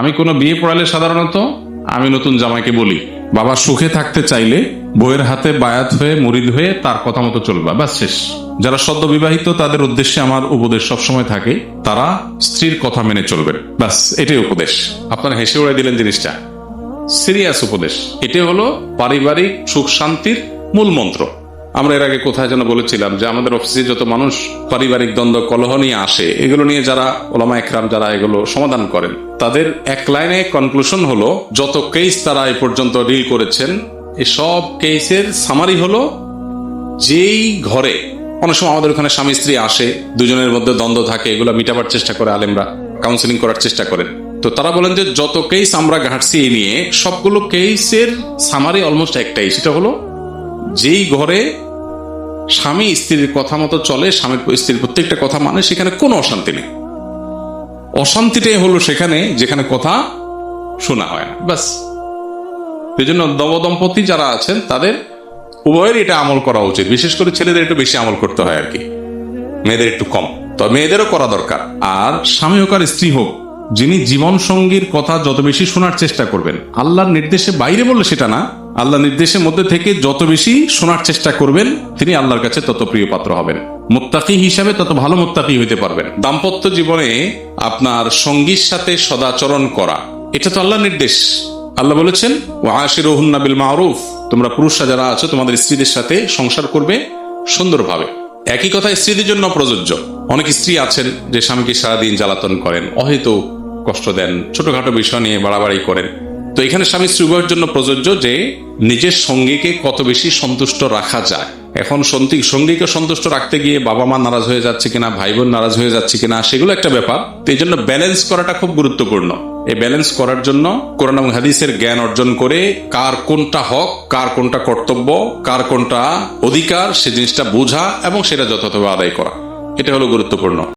আমি কোনো বিয়ে পড়ালে সাধারণত আমি নতুন জামাইকে বলি, বাবা সুখে থাকতে চাইলে বউয়ের হাতে বায়াত হয়ে মুরিদ হয়ে তার কথা মতো চলবা, বাস শেষ। যারা সদ্য বিবাহিত তাদের উদ্দেশ্যে আমার উপদেশ সবসময় থাকে, তারা স্ত্রীর কথা মেনে চলবেন, বাস এটাই উপদেশ। আপনারা হেসে উড়াই দিলেন জিনিসটা, সিরিয়াস উপদেশ। এটাই হলো পারিবারিক সুখ শান্তির মূল মন্ত্র। আমরা এর আগে কোথায় যেন বলেছিলাম যে আমাদের অফিসে যত মানুষ পারিবারিক দ্বন্দ্ব কলহ নিয়ে আসে, এগুলো নিয়ে যারা ওলামা একরাম যারা এগুলো সমাধান করেন, তাদের এক লাইনে কনক্লুশন হলো, যত কেস তারা এই পর্যন্ত ডিল করেছেন, এই সব কেসের সামারি হলো, যেই ঘরে অনেক সময় আমাদের ওখানে স্বামী স্ত্রী আসে, দুজনের মধ্যে দ্বন্দ্ব থাকে, এগুলো মিটাবার চেষ্টা করে আলেমরা, কাউন্সিলিং করার চেষ্টা করেন। তো তারা বলেন যে যত কেস আমরা ঘাটছি এই নিয়ে, সবগুলো কেসের সামারি অলমোস্ট একটাই, সেটা হলো যেই ঘরে স্বামী স্ত্রীর কথা মতো চলে, স্বামীর স্ত্রীর প্রত্যেকটা কথা মানে, সেখানে কোনো অশান্তি নেই। অশান্তিটাই হলো সেখানে যেখানে কথা শোনা হয় না, বাস। এই জন্য নবদম্পতি যারা আছেন তাদের উভয়ের এটা আমল করা উচিত। বিশেষ করে ছেলেদের একটু বেশি আমল করতে হয় আর কি, মেয়েদের একটু কম, তবে মেয়েদেরও করা দরকার। আর স্বামী হোক আর স্ত্রী হোক, যিনি জীবন সঙ্গীর কথা যত বেশি শোনার চেষ্টা করবেন, আল্লাহর নির্দেশে বাইরে বললে সেটা না, আল্লাহর নির্দেশের মধ্যে থেকে যত বেশি শোনার চেষ্টা করবেন, তিনি আল্লাহর কাছে তত প্রিয় পাত্র হবেন। মুত্তাকি হিসাবে তত ভালো মুত্তাকি হইতে পারবেন। দাম্পত্য জীবনে আপনার সঙ্গীর সাথে সদাচরণ করা, এটা তো আল্লাহর নির্দেশ। আল্লাহ বলেছেন, ওয়াশিরুহুন্না বিল মারুফ, তোমরা পুরুষরা যারা আছো তোমাদের স্ত্রীদের সাথে সংসার করবে সুন্দরভাবে। একই কথা স্ত্রীদের জন্য প্রযোজ্য। অনেক স্ত্রী আছেন যে স্বামীকে সারাদিন জ্বালাতন করেন, অহেতুক কষ্ট দেন, ছোটখাটো বিষয় নিয়ে বাড়াবাড়ি করেন। তো এখানে স্বামী স্ত্রী উভয়ের জন্য প্রযোজ্য যে নিজের সঙ্গীকে কত বেশি সন্তুষ্ট রাখা যায়। এখন সঙ্গীকে সন্তুষ্ট রাখতে গিয়ে বাবা মা নারাজ হয়ে যাচ্ছে কিনা, ভাই বোন নারাজ হয়ে যাচ্ছে কিনা, সেগুলো একটা ব্যাপার। তো এই জন্য ব্যালেন্স করাটা খুব গুরুত্বপূর্ণ। এই ব্যালেন্স করার জন্য কোরআন এবং হাদিসের জ্ঞান অর্জন করে, কার কোনটা হক, কার কোনটা কর্তব্য, কার কোনটা অধিকার, সে জিনিসটা বোঝা এবং সেটা যথাযথভাবে আদায় করা, এটা হলো গুরুত্বপূর্ণ।